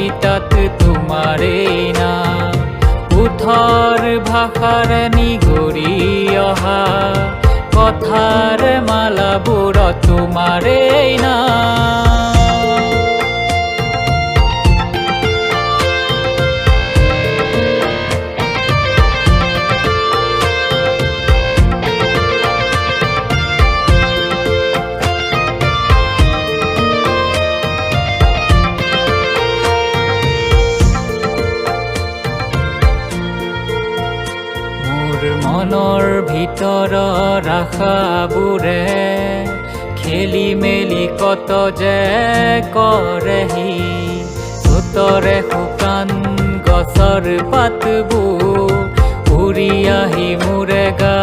কবিতাত তোমাৰেই নাম উঠৰ ভাষাৰ নিগৰি অহা কথাৰ মালাবোৰত তোমাৰেই নাম মনৰ ভিতৰৰ আশাবোৰে খেলি মেলি কত যে কৰেহি সোঁতৰে শুকান গছৰ পাতবোৰ উৰি আহি মোৰে গা